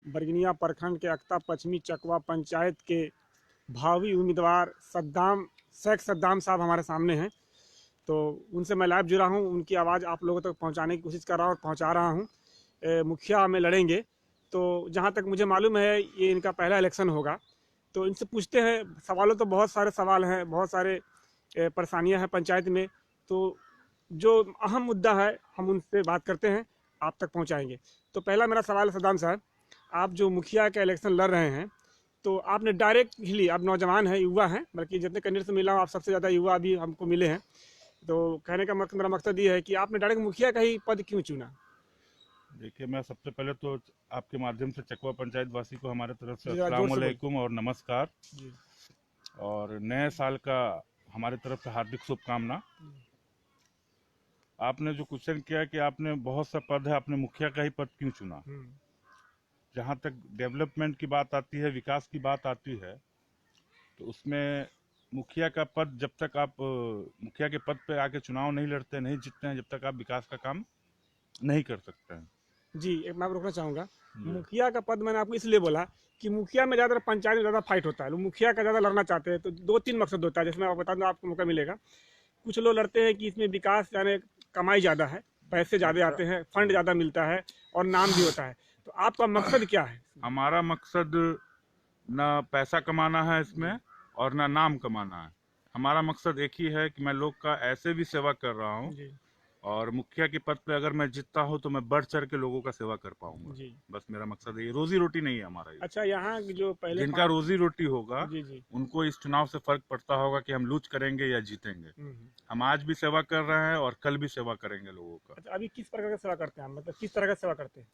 बरगनिया प्रखंड के अक्ता पश्चिमी चकवा पंचायत के भावी उम्मीदवार शेख सद्दाम साहब हमारे सामने हैं। तो उनसे मैं लाइव जुड़ा हूं, उनकी आवाज़ आप लोगों तक पहुंचाने की कोशिश कर रहा हूं और पहुंचा रहा हूं। मुखिया में लड़ेंगे, तो जहां तक मुझे मालूम है ये इनका पहला इलेक्शन होगा। तो इनसे पूछते हैं, सवालों तो बहुत सारे सवाल हैं, बहुत सारे परेशानियां हैं पंचायत में। तो जो अहम मुद्दा है हम उनसे बात करते हैं, आप तक पहुंचाएंगे। तो पहला मेरा सवाल है सद्दाम साहब, आप जो मुखिया का इलेक्शन लड़ रहे हैं, तो आपने डायरेक्टली, आप नौजवान हैं, युवा हैं, बल्कि जितने कैंडिडेट से मिला हूँ आप सबसे ज़्यादा युवा अभी हमको मिले हैं। तो कहने का मेरा मकसद ये है कि आपने डायरेक्ट मुखिया का ही पद क्यों चुना? देखिए, मैं सबसे पहले तो आपके माध्यम से चकवा पंचायत वासी को हमारे तरफ से जी, ज़रा जोर अस्सलाम से वालेकुम और नमस्कार। जी। और नए साल का हमारे तरफ से हार्दिक शुभकामना। आपने जो क्वेश्चन किया कि आपने बहुत सा पद है, आपने मुखिया का ही पद क्यों चुना। जहाँ तक डेवलपमेंट की बात आती है, विकास की बात आती है, तो उसमें मुखिया का पद, जब तक आप मुखिया के पद पे आके चुनाव नहीं लड़ते, नहीं जीतते हैं, जब तक आप विकास का काम नहीं कर सकते हैं। जी, एक मैं रोकना चाहूँगा। मुखिया का पद मैंने आपको इसलिए बोला कि मुखिया में ज़्यादा, पंचायत में ज़्यादा फाइट होता है, लोग मुखिया का ज़्यादा लड़ना चाहते हैं। तो 2-3 मकसद होता है, जैसे मैं आपको बता दूँ, आपको मौका मिलेगा। कुछ लोग लड़ते हैं कि इसमें विकास, यानी कमाई ज़्यादा है, पैसे ज़्यादा आते हैं, फंड ज़्यादा मिलता है और नाम भी होता है। तो आपका मकसद क्या है? हमारा मकसद ना पैसा कमाना है इसमें और ना नाम कमाना है। हमारा मकसद एक ही है कि मैं लोग का ऐसे भी सेवा कर रहा हूँ, और मुखिया के पद पे अगर मैं जीतता हूँ तो मैं बढ़ चढ़ के लोगों का सेवा कर पाऊंगा। बस मेरा मकसद है, ये रोजी रोटी नहीं है हमारा ये। अच्छा, यहाँ जो पहले जिनका रोजी रोटी होगा जी। उनको इस चुनाव से फर्क पड़ता होगा कि हम लूज करेंगे या जीतेंगे। हम आज भी सेवा कर रहे हैं और कल भी सेवा करेंगे लोगों का। अच्छा, अभी किस प्रकार की सेवा करते हैं, मतलब किस तरह का सेवा करते हैं?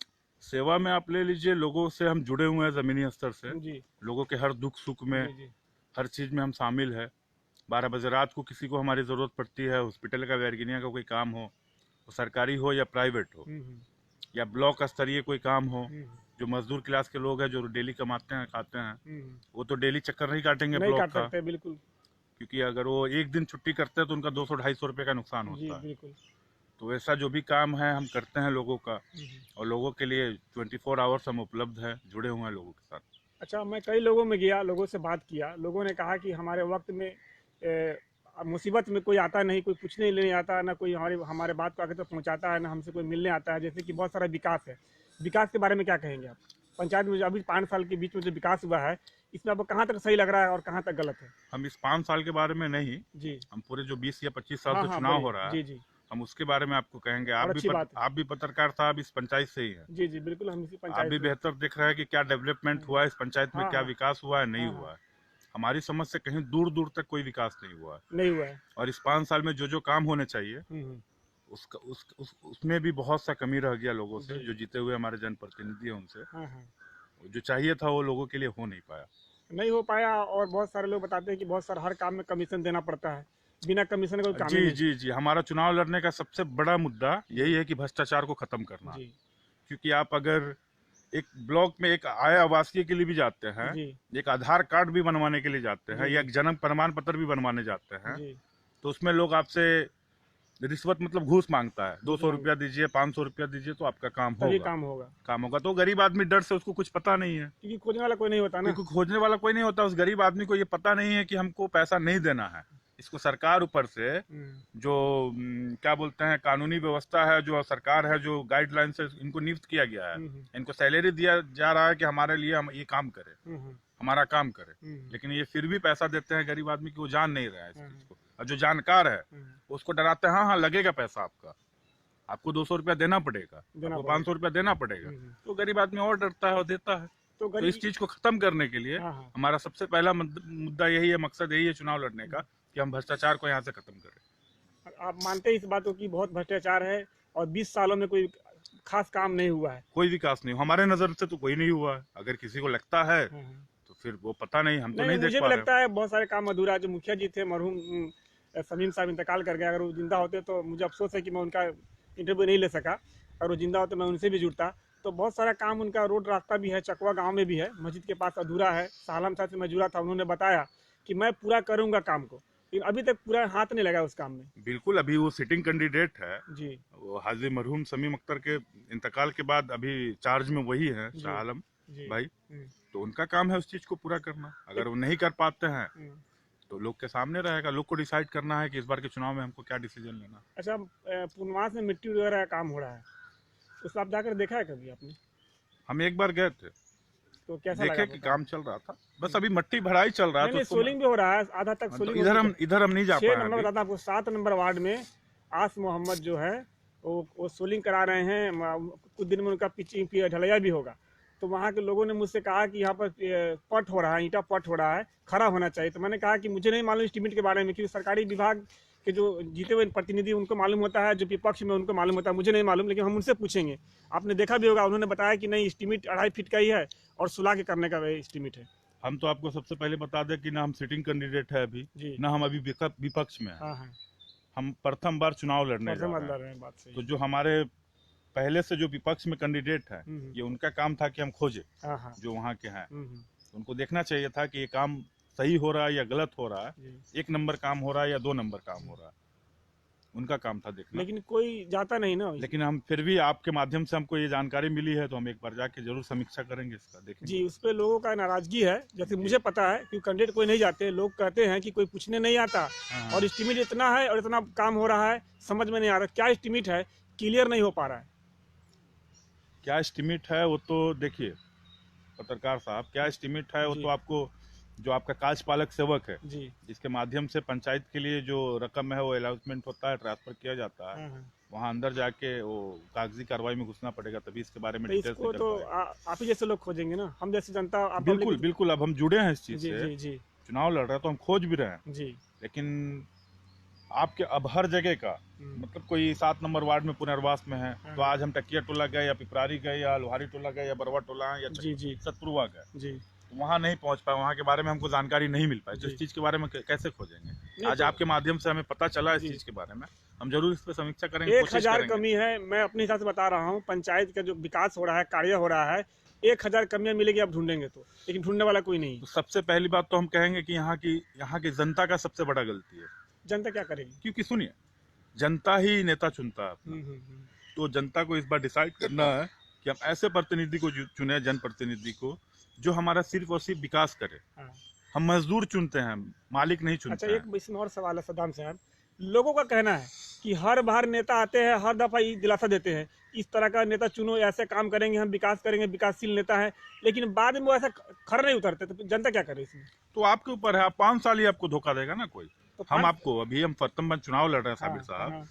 सेवा में आप ले लीजिए, लोगों से हम जुड़े हुए हैं जमीनी स्तर से। जी। लोगों के हर दुख सुख में, जी। हर चीज में हम शामिल है। 12 बजे रात को किसी को हमारी जरूरत पड़ती है, हॉस्पिटल का, बरगनिया का कोई काम हो, वो सरकारी हो या प्राइवेट हो, या ब्लॉक स्तरीय कोई काम हो, जो मजदूर क्लास के लोग हैं जो डेली कमाते हैं, खाते हैं, वो तो डेली चक्कर नहीं काटेंगे ब्लॉक का, बिल्कुल। क्योंकि अगर वो एक दिन छुट्टी करते हैं तो उनका 200-250 रुपए का नुकसान होता है। बिल्कुल। तो ऐसा जो भी काम है हम करते हैं लोगों का, और लोगों के लिए 24 आवर्स हम उपलब्ध हैं, जुड़े हुए हैं लोगों के साथ। अच्छा, मैं कई लोगों में गया, लोगों से बात किया, लोगों ने कहा कि हमारे वक्त में मुसीबत में कोई आता नहीं, कोई पूछने लेने आता, ना कोई हमारे बात को आगे तक पहुंचाता है, ना हमसे कोई मिलने आता है। जैसे कि बहुत सारा विकास है, विकास के बारे में क्या कहेंगे आप? पंचायत में जो अभी 5 साल के बीच में जो विकास हुआ है, इसमें आपको कहाँ तक सही लग रहा है और कहाँ तक गलत है? हम इस 5 साल के बारे में नहीं जी, हम पूरे जो 20 या 25 साल से चुनाव हो रहा है, जी, हम उसके बारे में आपको कहेंगे। आप भी पत्रकार साहब इस पंचायत से ही हैं। जी बिल्कुल, हम इसी पंचायत, आप भी बेहतर दिख रहा है कि क्या डेवलपमेंट हुआ है इस पंचायत में, क्या विकास हुआ है, नहीं हुआ है। हमारी समझ से कहीं दूर दूर तक कोई विकास नहीं हुआ है। और इस 5 साल में जो काम होने चाहिए उसमें भी बहुत सा कमी रह गया लोगों से, जो जीते हुए हमारे जनप्रतिनिधि हैं उनसे। जो चाहिए था वो लोगों के लिए हो नहीं पाया। और बहुत सारे लोग बताते हैं कि बहुत सारा हर काम में कमीशन देना पड़ता है, बिना कमीशन का कोई काम नहीं। जी, हमारा चुनाव लड़ने का सबसे बड़ा मुद्दा यही है कि भ्रष्टाचार को खत्म करना। क्योंकि आप अगर एक ब्लॉक में एक आय आवासीय के लिए भी जाते हैं, एक आधार कार्ड भी बनवाने के लिए जाते हैं, या एक जन्म प्रमाण पत्र भी बनवाने जाते हैं, तो उसमें लोग आपसे रिश्वत मतलब घूस मांगता है। 200 रुपया दीजिए, 500 रुपया दीजिए तो आपका काम होगा। तो गरीब आदमी डर से, उसको कुछ पता नहीं है, क्योंकि खोजने वाला कोई नहीं होता ना, क्योंकि खोजने वाला कोई नहीं होता। उस गरीब आदमी को ये पता नहीं है कि हमको पैसा नहीं देना है। इसको सरकार ऊपर से जो क्या बोलते हैं, कानूनी व्यवस्था है, जो सरकार है, जो गाइडलाइन से इनको नियुक्त किया गया है, इनको सैलरी दिया जा रहा है कि हमारे लिए हम ये काम करें, हमारा काम करे। लेकिन ये फिर भी पैसा देते हैं गरीब आदमी की, वो जान नहीं रहा है इस चीज को। और जो जानकार है उसको डराते हैं, हाँ लगेगा पैसा आपका, आपको 200 रुपया देना पड़ेगा, आपको 500 रुपया देना पड़ेगा। तो गरीब आदमी और डरता है और देता है। तो इस चीज को खत्म करने के लिए हमारा सबसे पहला मुद्दा यही है, मकसद यही है चुनाव लड़ने का, कि हम भ्रष्टाचार को यहाँ से खत्म करें। आप मानते हैं इस बात को कि बहुत भ्रष्टाचार है और 20 सालों में कोई खास काम नहीं हुआ है? कोई विकास नहीं, हमारे नजर से तो कोई नहीं हुआ है। अगर किसी को लगता है तो फिर वो पता नहीं, हम तो नहीं देख पा रहे। मुझे लगता है बहुत सारे काम अधूरा। जो मुखिया जी थे, मरहूम समीम साहब इंतकाल कर गए, अगर वो जिंदा होते तो मुझे अफसोस है कि मैं उनका इंटरव्यू नहीं ले सका। अगर वो जिंदा होते मैं उनसे भी जुड़ता। तो बहुत सारा काम उनका, रोड रास्ता भी है, चकवा गांव में भी है, मस्जिद के पास अधूरा है। सालम साहब से मैं जुड़ा था, उन्होंने बताया कि मैं पूरा करूंगा काम को, लेकिन अभी तक पूरा हाथ नहीं लगा उस काम में। बिल्कुल, अभी वो सिटिंग कैंडिडेट है जी। वो हाजी मरहूम समीम अख्तर के इंतकाल के बाद अभी चार्ज में वही है शाह आलम। भाई, तो उनका काम है उस चीज को पूरा करना। अगर वो नहीं कर पाते हैं तो लोग के सामने रहेगा, लोग को डिसाइड करना है कि इस बार के चुनाव में हमको क्या डिसीजन लेना। अच्छा, पुनवास में मिट्टी वगैरह काम हो रहा है, उसको आप जाकर देखा है कभी आपने? हम एक बार गए थे, तो कैसा देखे लगा? कि काम चल रहा था, बस अभी मट्टी भराई चल रहा है। नहीं, सोलिंग भी हो रहा है, आधा तक सोलिंग। इधर हम नहीं जा पाए। 6 नंबर बताता आपको, 7 नंबर वार्ड में आस मोहम्मद जो है वो सोलिंग करा रहे हैं। कुछ दिन में उनका पिचिंग ढलैया भी होगा। तो वहाँ के लोगों ने मुझसे कहा कि यहाँ पर पट हो रहा है, ईंटा पट हो रहा है, खड़ा होना चाहिए। तो मैंने कहा कि मुझे नहीं मालूम एस्टीमेट के बारे में, क्योंकि सरकारी विभाग के जो जीते हुए प्रतिनिधि उनको मालूम होता है, जो विपक्ष में उनको मालूम होता है, मुझे नहीं मालूम, लेकिन हम उनसे पूछेंगे। आपने देखा भी होगा, उन्होंने बताया कि नहीं, एस्टीमेट 2.5 फीट का ही है और सुलह के करने का एस्टीमेट है। हम तो आपको सबसे पहले बता दें कि ना हम सिटिंग कैंडिडेट है अभी, ना हम अभी विपक्ष में हैं। हम प्रथम बार चुनाव लड़ने जा रहे हैं। बात सही। तो जो हमारे पहले से जो विपक्ष में कैंडिडेट है, ये उनका काम था कि हम खोजे जो वहाँ के हैं। उनको देखना चाहिए था कि ये काम सही हो रहा है या गलत हो रहा है, 1 नंबर काम हो रहा है या 2 नंबर काम हो रहा है, उनका काम था देखना। लेकिन कोई जाता नहीं ना। लेकिन हम फिर भी आपके माध्यम से हमको ये जानकारी मिली है, तो हम एक बार जाके जरूर समीक्षा करेंगे इसका, देखेंगे। जी, उस पे लोगों का नाराजगी है, जैसे मुझे पता है कि कैंडिडेट कोई नहीं जाते, लोग कहते हैं कि कोई पूछने नहीं आता। और एस्टीमेट इतना है और इतना काम हो रहा है, समझ में नहीं आ रहा क्या एस्टीमेट है, क्लियर नहीं हो पा रहा है। क्या एस्टीमेट है वो तो देखिए पत्रकार साहब, क्या एस्टीमेट है वो तो आपको, जो आपका कार्यपालक सेवक है जी, जिसके माध्यम से पंचायत के लिए जो रकम है वो अलाउंसमेंट होता है, ट्रांसफर किया जाता है, वहाँ अंदर जाके वो कागजी कार्रवाई में घुसना पड़ेगा, तभी इसके बारे में डिटेल्स निकल तो आप ही जैसे लोग खोजेंगे ना, हम जैसे जनता। बिल्कुल बिल्कुल, अब हम जुड़े हैं इस चीज से, चुनाव लड़ रहे हैं तो हम खोज भी रहे हैं जी। लेकिन आपके अब हर जगह का मतलब कोई 7 नंबर वार्ड में पुनर्वास में है, तो आज हम टकिया टोला गए या पिपरारी गए या लोहारी टोला गए या बरवा टोला या सतपुरवा गए, वहाँ नहीं पहुँच पाए, वहाँ के बारे में हमको जानकारी नहीं मिल पाई, तो इस चीज के बारे में कैसे खोजेंगे? आज आपके माध्यम से हमें पता चला इस चीज के बारे में, हम जरूर इस पर समीक्षा करेंगे। 1000 कमी है, मैं अपने हिसाब से बता रहा हूँ। पंचायत का जो विकास हो रहा है, कार्य हो रहा है, 1000 कमियां मिलेगी आप ढूंढेंगे तो, लेकिन ढूंढने वाला कोई नहीं। तो सबसे पहली बात तो हम कहेंगे कि यहाँ की जनता का सबसे बड़ा गलती है। जनता क्या करेगी? क्योंकि सुनिए, जनता ही नेता चुनता है। तो जनता को इस बार डिसाइड करना है कि हम ऐसे प्रतिनिधि को चुने, जनप्रतिनिधि को, जो हमारा सिर्फ और सिर्फ विकास करे। हम मजदूर चुनते हैं, मालिक नहीं चुनते। अच्छा, एक इसमें और सवाल है सद्दाम साहब, लोगों का कहना है कि हर बार नेता आते हैं, हर दफा ये दिलासा देते हैं इस तरह का नेता चुनो, ऐसे काम करेंगे, हम विकास करेंगे, विकासशील नेता है, लेकिन बाद में वो ऐसा खर नहीं उतरते, तो जनता क्या करे इसमें? तो आपके ऊपर है, आप 5 साल ही आपको धोखा देगा ना कोई। तो हम आपको, अभी हम प्रथम बार चुनाव लड़ रहे हैं साबिर साहब,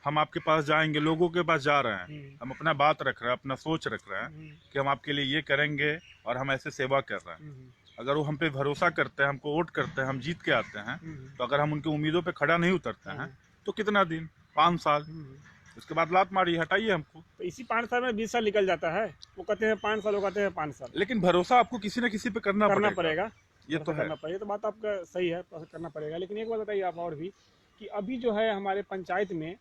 हम आपके पास जाएंगे, लोगों के पास जा रहे हैं, हम अपना बात रख रहे हैं, अपना सोच रख रहे हैं कि हम आपके लिए ये करेंगे और हम ऐसे सेवा कर रहे हैं। अगर वो हम पे भरोसा करते हैं, हमको वोट करते हैं, हम जीत के आते हैं, तो अगर हम उनकी उम्मीदों पे खड़ा नहीं उतरते हैं तो कितना दिन, 5 साल, उसके बाद लात मारी, हटाइए हमको। तो इसी 5 साल में 20 साल निकल जाता है। वो कहते हैं 5 साल, वो कहते हैं 5 साल। लेकिन भरोसा आपको किसी न किसी पे करना पड़ेगा। ये तो है, करना पड़ेगा, तो बात आपका सही है, करना पड़ेगा। लेकिन एक बात बताइए आप और भी, कि अभी जो है हमारे पंचायत में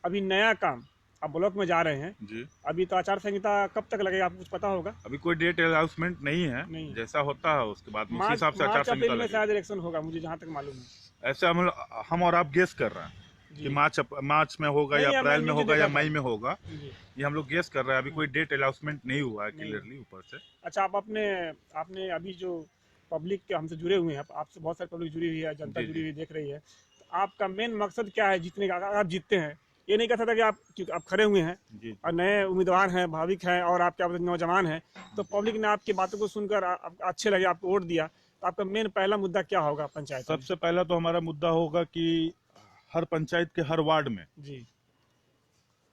अभी नया काम, आप ब्लॉक में जा रहे हैं जी, अभी तो आचार संहिता कब तक लगेगा, आपको कुछ पता होगा? अभी कोई डेट अनाउंसमेंट नहीं है, जैसा होता है उसके बाद उसी हिसाब से आचार संहिता लगेगा। शायद इलेक्शन होगा, मुझे जहाँ तक मालूम है। ऐसे हम और आप गेस कर रहे हैं कि मार्च में होगा या अप्रैल में होगा या मई में होगा, ये हम लोग गेस कर रहे हैं। अभी कोई डेट अनाउंसमेंट नहीं हुआ है क्लियरली ऊपर से। अच्छा, आप आपने अभी जो पब्लिक के हमसे जुड़े हुए हैं, आपसे बहुत सारी पब्लिक जुड़ी हुई है, जनता जुड़ी हुई देख रही है, तो आपका मेन मकसद क्या है जीतने का? अगर आप जीतते हैं, ये नहीं कह सकता कि आप खड़े हुए हैं और नए उम्मीदवार हैं, भाविक हैं और आप क्या नौजवान हैं, तो पब्लिक ने आपकी बातों को सुनकर अच्छे लगे, आपको वोट दिया, तो आपका मेन पहला मुद्दा क्या होगा पंचायत? सबसे पहला तो हमारा मुद्दा होगा कि हर पंचायत के हर वार्ड में जी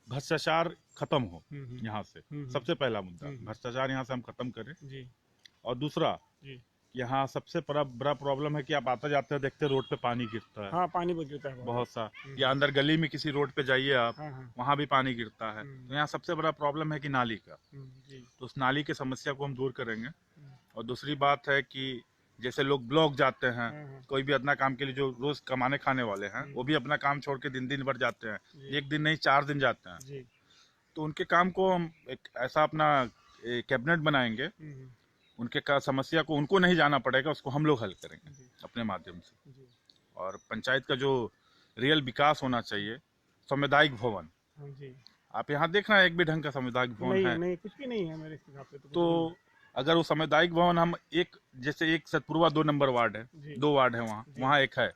भ्रष्टाचार खत्म हो। यहाँ से सबसे पहला मुद्दा, भ्रष्टाचार यहाँ से हम खत्म करें जी। और दूसरा, यहाँ सबसे बड़ा प्रॉब्लम है कि आप आते जाते देखते रोड पे पानी गिरता है। हाँ, पानी गिरता है बहुत सा। या अंदर गली में किसी रोड पे जाइए आप, वहाँ भी पानी गिरता है। तो यहाँ सबसे बड़ा प्रॉब्लम है कि नाली का, तो उस नाली की समस्या को हम दूर करेंगे। और दूसरी बात है कि जैसे लोग ब्लॉक जाते हैं, कोई भी अपना काम के लिए, जो रोज कमाने खाने वाले हैं, वो भी अपना काम छोड़ के दिन भर जाते हैं, 1 दिन नहीं 4 दिन जाते हैं, तो उनके काम को हम एक ऐसा अपना कैबिनेट बनाएंगे, उनके का समस्या को उनको नहीं जाना पड़ेगा, उसको हम लोग हल करेंगे अपने माध्यम से। और पंचायत का जो रियल विकास होना चाहिए, सामुदायिक भवन, आप यहाँ देखना एक भी ढंग का सामुदायिक भवन है नहीं, कुछ भी नहीं है मेरे हिसाब से। तो अगर वो सामुदायिक भवन हम एक, जैसे एक सतपुरवा 2 नंबर वार्ड है, 2 वार्ड है वहाँ एक है,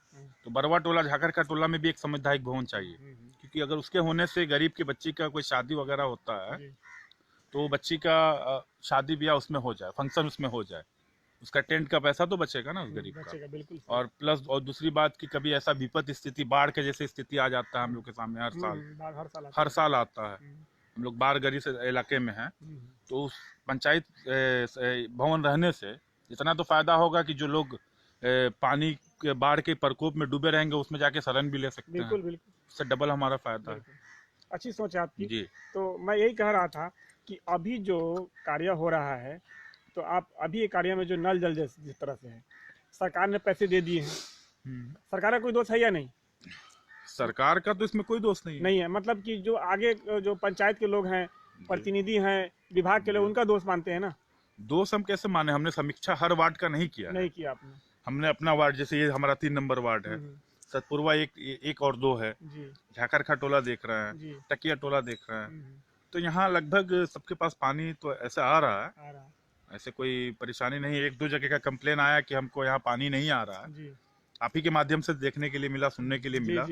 तो बरवा टोला झाकर का टोला में भी एक सामुदायिक भवन चाहिए, क्योंकि अगर उसके होने से गरीब के बच्ची का कोई शादी वगैरह होता है तो बच्ची का शादी ब्याह उसमें हो जाए, फंक्शन उसमें हो जाए, उसका टेंट का पैसा तो बचेगा ना उस गरीब का। बिल्कुल। और प्लस और दूसरी बात कि कभी ऐसा विपत्त स्थिति, बाढ़ के जैसे स्थिति आ जाता है हम लोग के सामने हर साल आता है। हम लोग बाढ़ से इलाके में हैं, तो उस पंचायत भवन रहने से इतना तो फायदा होगा कि जो लोग पानी के बाढ़ के प्रकोप में डूबे रहेंगे उसमें जाके शरण भी ले सकते हैं। बिल्कुल। उससे डबल हमारा फायदा है। अच्छी सोच है आपकी जी। तो मैं यही कह रहा था कि अभी जो कार्य हो रहा है, तो आप अभी ये कार्य में जो नल जल जिस तरह से है, सरकार ने पैसे दे दिए हैं, सरकार का कोई दोष है या नहीं? सरकार का तो इसमें कोई दोष नहीं है। मतलब कि जो आगे जो पंचायत के लोग हैं, प्रतिनिधि हैं, विभाग के लोग, उनका दोष मानते हैं ना? दोष हम कैसे माने? हमने समीक्षा हर वार्ड का नहीं किया आपने। हमने अपना वार्ड, जैसे ये हमारा 3 नंबर वार्ड है, सतपुरवा एक और 2 है, झाकरखा टोला देख रहे हैं, टकिया टोला देख रहे हैं, तो यहाँ लगभग सबके पास पानी तो ऐसे आ रहा है, ऐसे कोई परेशानी नहीं। 1-2 जगह का कंप्लेन आया कि हमको यहाँ पानी नहीं आ रहा है, आप ही के माध्यम से देखने के लिए मिला, सुनने के लिए मिला।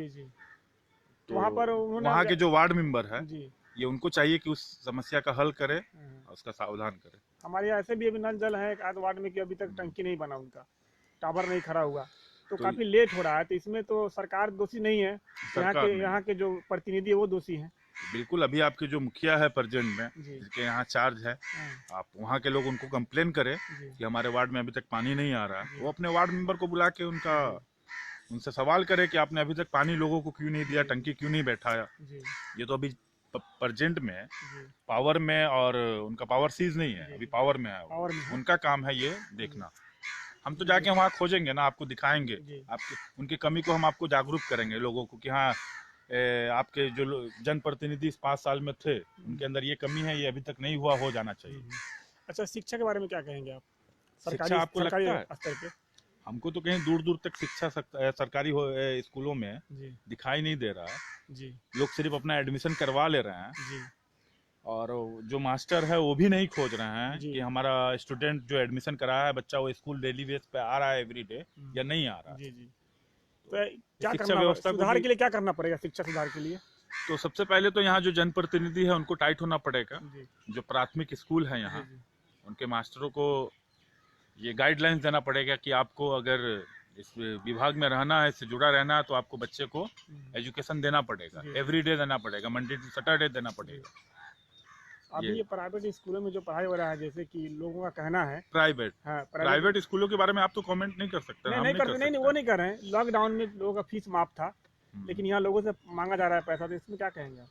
तो वहाँ के जो वार्ड मेंबर है, ये उनको चाहिए कि उस समस्या का हल करे और उसका समाधान करे। हमारे यहाँ ऐसे भी अभी नल जल है एक आध वार्ड में कि अभी तक टंकी नहीं बना, उनका टावर नहीं खड़ा हुआ, तो काफी लेट हो रहा है। तो इसमें तो सरकार दोषी नहीं है, यहाँ के जो प्रतिनिधि है वो दोषी है। बिल्कुल। अभी आपके जो मुखिया है प्रेजेंट में, जिसके यहाँ चार्ज है, आप वहाँ के लोग उनको कंप्लेन करें कि हमारे वार्ड में अभी तक पानी नहीं आ रहा है, वो अपने वार्ड मेंबर को बुला के उनसे सवाल करे कि आपने अभी तक पानी लोगों को क्यों नहीं दिया, टंकी क्यों नहीं बैठाया। ये तो अभी प्रेजेंट में पावर में, और उनका पावर सीज नहीं है, अभी पावर में है, उनका काम है ये देखना। हम तो जाके वहाँ खोजेंगे ना, आपको दिखाएंगे, आपके उनकी कमी को हम आपको जागरूक करेंगे लोगों को कि हाँ आपके जो जनप्रतिनिधि इस 5 साल में थे, उनके अंदर ये कमी है, ये अभी तक नहीं हुआ, हो जाना चाहिए। अच्छा, शिक्षा के बारे में क्या कहेंगे आप? शिक्षा आपको लगता है? हमको तो कहीं दूर दूर तक शिक्षा सरकारी स्कूलों में दिखाई नहीं दे रहा है। लोग सिर्फ अपना एडमिशन करवा ले रहे हैं, और जो मास्टर है वो भी नहीं खोज रहे हैं कि हमारा स्टूडेंट जो एडमिशन कराया है बच्चा, वो स्कूल डेली बेस पे आ रहा है एवरीडे या नहीं आ रहा है। तो क्या करना व्यवस्था सुधार के लिए क्या करना पड़ेगा शिक्षा सुधार के लिए? तो सबसे पहले तो यहाँ जो जनप्रतिनिधि है उनको टाइट होना पड़ेगा। जो प्राथमिक स्कूल है यहाँ, उनके मास्टरों को ये गाइडलाइंस देना पड़ेगा कि आपको अगर इस विभाग में रहना है, इससे जुड़ा रहना है, तो आपको बच्चे को एजुकेशन देना पड़ेगा, एवरीडे देना पड़ेगा, मंडे टू सैटरडे देना पड़ेगा। अभी ये प्राइवेट स्कूलों में जो पढ़ाई हो रहा है, जैसे कि लोगों का कहना है प्राइवेट स्कूलों के बारे में आप तो कमेंट नहीं कर सकते। नहीं, वो नहीं कर रहे हैं। लॉकडाउन में लोगों का फीस माफ था, लेकिन यहाँ लोगों से मांगा जा रहा है पैसा, तो इसमें क्या कहेंगे आप?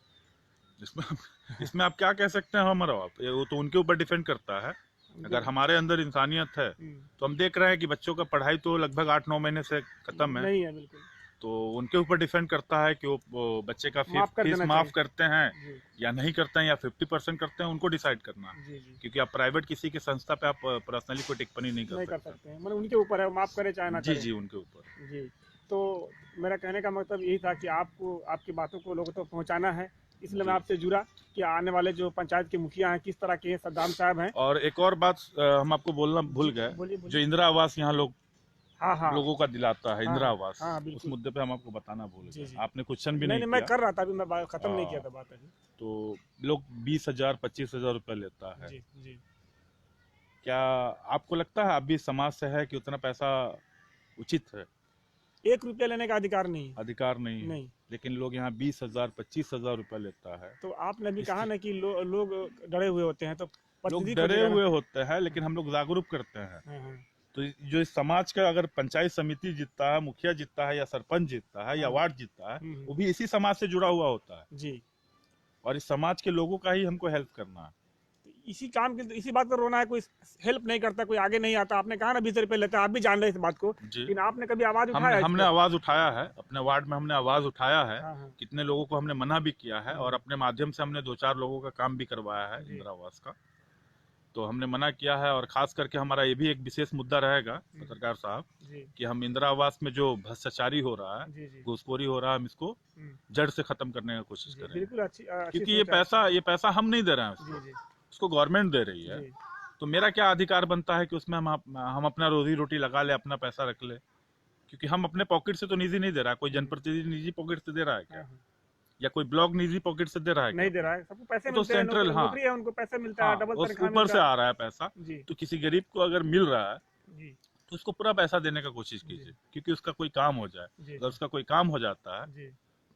इसमें आप क्या कह सकते हैं हमारा? वो तो उनके ऊपर डिपेंड करता है। अगर हमारे अंदर इंसानियत है तो हम देख रहे हैं कि बच्चों का पढ़ाई तो लगभग 8-9 महीने से खत्म है, नहीं है बिल्कुल। तो उनके ऊपर डिपेंड करता है कि वो बच्चे का फीस माफ करते हैं या नहीं करते हैं, या 50% करते हैं, उनको डिसाइड करना। क्योंकि आप प्राइवेट किसी के संस्था पे आप पर्सनली कोई टिप्पणी नहीं कर सकते हैं। मतलब उनके ऊपर है, माफ करे चाहे ना करे। जी उनके ऊपर। जी, तो मेरा कहने का मतलब यही था कि आपको आपकी बातों को लोगों तक पहुँचाना है, इसलिए मैं आपसे जुड़ा कि आने वाले जो पंचायत के मुखिया हैं किस तरह के हैं, सद्दाम साहब हैं। और एक और बात हम आपको बोलना भूल गए, जो इंदिरा आवास यहाँ लोगों का दिलाता है, इंदिरा आवास, उस मुद्दे पे हम आपको बताना भूल गए। आपने क्वेश्चन भी नहीं किया। मैं कर रहा था, अभी मैं खत्म नहीं किया था बात। तो लोग 20,000-25,000 रुपए लेता है। क्या आपको लगता है, आप भी समाज से है, कि उतना पैसा उचित है? 1 रुपया लेने का अधिकार नहीं। लेकिन लोग यहाँ 20,000-25,000 रुपए लेता है। तो आपने भी कहा ना कि लोग डरे हुए होते हैं, तो लोग डरे हुए होते हैं, लेकिन हम लोग जागरूक करते हैं। तो जो इस समाज का अगर पंचायत समिति जीतता है, मुखिया जीतता है, या सरपंच जीतता है, या वार्ड जीतता है, वो भी इसी समाज से जुड़ा हुआ होता है जी। और इस समाज के लोगों का ही हमको हेल्प करना है। इसी बात पर रोना है, कोई हेल्प नहीं करता, कोई आगे नहीं आता। आपने कहा ना 20 रुपए लेता है, आप भी जान रहे इस बात को, लेकिन आपने कभी आवाज उठाया? हमने आवाज उठाया है, अपने वार्ड में हमने आवाज उठाया है। कितने लोगों को हमने मना भी किया है, और अपने माध्यम से हमने 2-4 लोगों का काम भी करवाया है इंदिरा आवास का। तो हमने मना किया है, और खास करके हमारा ये भी एक विशेष मुद्दा रहेगा पत्रकार साहब, कि हम इंदिरा आवास में जो भ्रष्टाचारी हो रहा है, घूसखोरी हो रहा है, हम इसको जड़ से खत्म करने की कोशिश करें। क्योंकि ये पैसा हम नहीं दे रहे हैं, उसको गवर्नमेंट दे रही है। तो मेरा क्या अधिकार बनता है कि उसमें हम अपना रोजी रोटी लगा ले, अपना पैसा रख ले, क्योंकि हम अपने पॉकेट से तो निजी नहीं दे रहा है। कोई जनप्रतिनिधि निजी पॉकेट से दे रहा है क्या? या कोई ब्लॉक निजी पॉकेट से दे रहा है? नहीं दे रहा है, सबको पैसे तो मिलते हैं, सेंट्रल, हाँ, नौकरी है, उनको पैसे मिलता है, डबल तनख्वाह ऊपर से आ रहा है पैसा। तो किसी गरीब को अगर मिल रहा है तो उसको पूरा पैसा देने का कोशिश कीजिए, क्योंकि उसका कोई काम हो जाए। अगर उसका कोई काम हो जाता है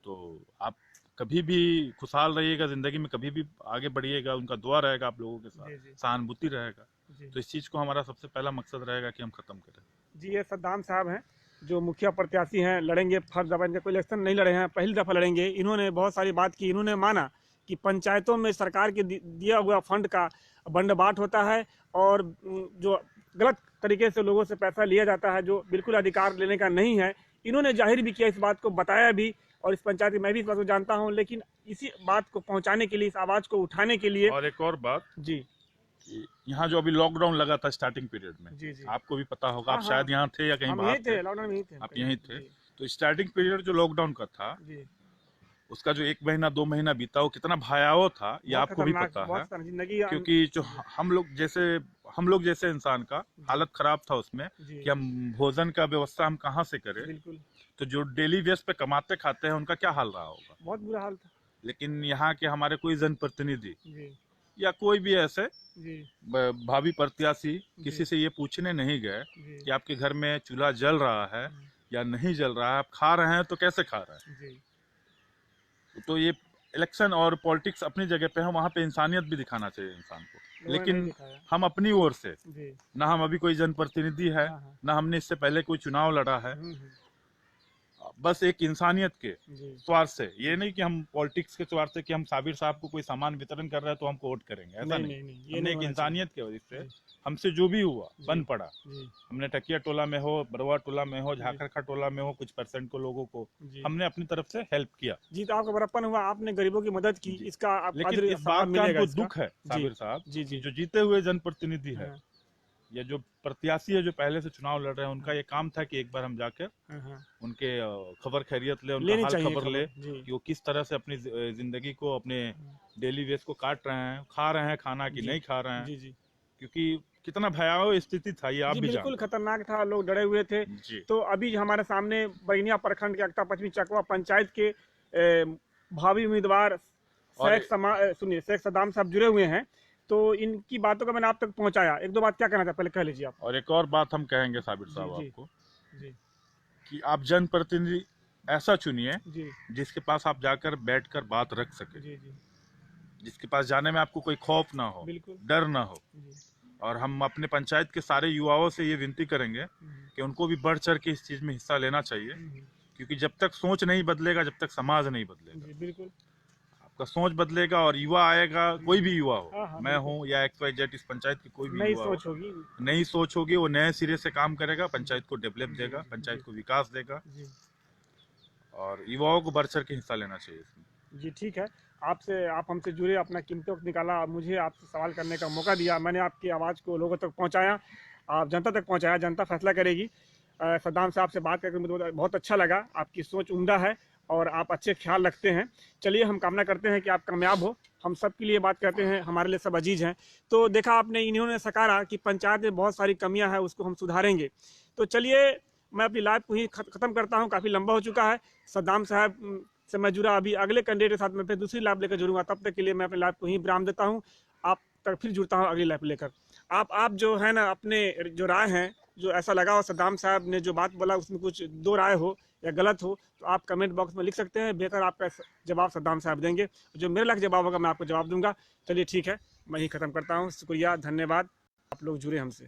तो आप कभी भी खुशहाल रहिएगा जिंदगी में, कभी भी आगे बढ़िएगा, उनका दुआ रहेगा आप लोगों के साथ, सहानुभूति रहेगा। तो इस चीज को हमारा सबसे पहला मकसद रहेगा कि हम खत्म करें। जी, ये सद्दाम साहब हैं जो मुखिया प्रत्याशी हैं, लड़ेंगे फर्स्ट दफा, इनका कोई इलेक्शन नहीं लड़े हैं, पहली दफा लड़ेंगे। इन्होंने बहुत सारी बात की, इन्होंने माना कि पंचायतों में सरकार के दिया हुआ फंड का बंटवारा होता है और जो गलत तरीके से लोगों से पैसा लिया जाता है, जो बिल्कुल अधिकार लेने का नहीं है। इन्होंने जाहिर भी किया, इस बात को बताया भी, और इस पंचायत में मैं भी इस बात को जानता हूं, लेकिन इसी बात को पहुंचाने के लिए, इस आवाज को उठाने के लिए। और एक और बात जी, यहाँ जो अभी लॉकडाउन लगा था स्टार्टिंग पीरियड में, जी, जी, आपको भी पता होगा, आप शायद यहाँ थे या कहीं बाहर थे, लॉकडाउन में ही थे, आप यहीं थे। तो स्टार्टिंग पीरियड जो लॉकडाउन का था, उसका जो 1 महीना 2 महीना बीता, वो कितना भयावह था ये आपको भी पता है। क्योंकि जो हम लोग जैसे इंसान का हालत खराब था उसमें, कि हम भोजन का व्यवस्था हम कहाँ से करें। तो जो डेली बेस पे कमाते खाते हैं उनका क्या हाल रहा होगा, बहुत बुरा हाल था। लेकिन यहाँ के हमारे कोई जनप्रतिनिधि या कोई भी ऐसे भावी प्रत्याशी किसी से ये पूछने नहीं गए कि आपके घर में चूल्हा जल रहा है या नहीं जल रहा है, आप खा रहे हैं तो कैसे खा रहे हैं। तो ये इलेक्शन और पॉलिटिक्स अपनी जगह पे है, वहाँ पे इंसानियत भी दिखाना चाहिए इंसान को। लेकिन हम अपनी ओर से ना, हम अभी कोई जनप्रतिनिधि है, ना हमने इससे पहले कोई चुनाव लड़ा है, बस एक इंसानियत के स्वार्थ से। ये नहीं कि हम पॉलिटिक्स के स्वार्थ से कि हम साबिर साहब को कोई सामान वितरण कर रहे हैं तो हमको वोट करेंगे, ऐसा नहीं। हमने एक इंसानियत के वजह से हमसे जो भी हुआ बन पड़ा, हमने टकिया टोला में हो, बरवा टोला में हो, झाखरखा टोला में हो, कुछ परसेंट को लोगों को हमने अपनी तरफ से हेल्प किया। जी, तो आपका बड़प्पन हुआ, आपने गरीबों की मदद की, इसका लेकिन इस बात का हमको दुख है साबिर साहब, जो जीते हुए जनप्रतिनिधि है या जो प्रत्याशी है जो पहले से चुनाव लड़ रहे हैं, उनका ये काम था कि एक बार हम जाकर उनके खबर खैरियत ले, उनका हाल खबर ले कि वो किस तरह से अपनी जिंदगी को, अपने डेली बेस को काट रहे हैं, खा रहे हैं खाना कि नहीं खा रहे हैं। क्योंकि कितना भयावह स्थिति था ये आप भी बिल्कुल खतरनाक था, लोग डरे हुए थे। तो अभी हमारे सामने बैनिया प्रखंड के अक्ता पश्चिमी चकवा पंचायत के भावी उम्मीदवार शेख सद्दाम साहब जुड़े हुए हैं, तो इनकी बातों का मैंने आप तक पहुंचाया। एक दो बात क्या कहना था, पहले कह लीजिए आप। और एक और बात हम कहेंगे साबिर साहब आपको, कि आप जनप्रतिनिधि ऐसा चुनिए जिसके पास आप जाकर बैठकर बात रख सके, जिसके पास जाने में आपको कोई खौफ ना हो, डर ना हो। और हम अपने पंचायत के सारे युवाओं से ये विनती करेंगे कि उनको भी बढ़ चढ़ के इस चीज में हिस्सा लेना चाहिए, क्योंकि जब तक सोच नहीं बदलेगा, जब तक समाज नहीं बदलेगा। बिल्कुल का सोच बदलेगा और युवा आएगा, कोई भी युवा हो, मैं हूँ या XYZ, इस पंचायत की कोई भी नई युवा सोच होगी, नई सोच होगी, वो नए सिरे से काम करेगा, पंचायत को डेवलप देगा, पंचायत को विकास देगा, और युवाओं को बढ़ चढ़ के हिस्सा लेना चाहिए इसमें। जी ठीक है, आप हमसे जुड़े, अपना कीमती वक्त निकाला, मुझे आपसे सवाल करने का मौका दिया, मैंने आपकी आवाज़ को लोगों तक पहुँचाया, आप जनता तक पहुँचाया, जनता फैसला करेगी। सद्दाम साहब से बात करके मुझे बहुत अच्छा लगा, आपकी सोच उम्दा है और आप अच्छे ख्याल रखते हैं। चलिए, हम कामना करते हैं कि आप कामयाब हो, हम सब के लिए बात करते हैं, हमारे लिए सब अजीज हैं। तो देखा आपने, इन्होंने सकारा कि पंचायत में बहुत सारी कमियां हैं, उसको हम सुधारेंगे। तो चलिए, मैं अपनी लाइव को ही ख़त्म करता हूं, काफ़ी लंबा हो चुका है। सद्दाम साहब से मैं जुड़ा, अभी अगले कैंडिडेट के साथ मैं फिर दूसरी लाइव लेकर जुड़ूंगा, तब तक के लिए मैं अपनी लाइव को ही विराम देता हूँ। आप तक फिर जुड़ता हूँ अगली लाइव लेकर। आप जो है ना, अपने जो राय हैं, जो ऐसा लगा हो सद्दाम साहब ने जो बात बोला उसमें कुछ दो राय हो या गलत हो, तो आप कमेंट बॉक्स में लिख सकते हैं, बेहतर आपका जवाब सद्दाम साहब देंगे। जो मेरे लायक जवाब होगा मैं आपको जवाब दूंगा। चलिए ठीक है, मैं ही ख़त्म करता हूँ। शुक्रिया, धन्यवाद, आप लोग जुड़े हमसे।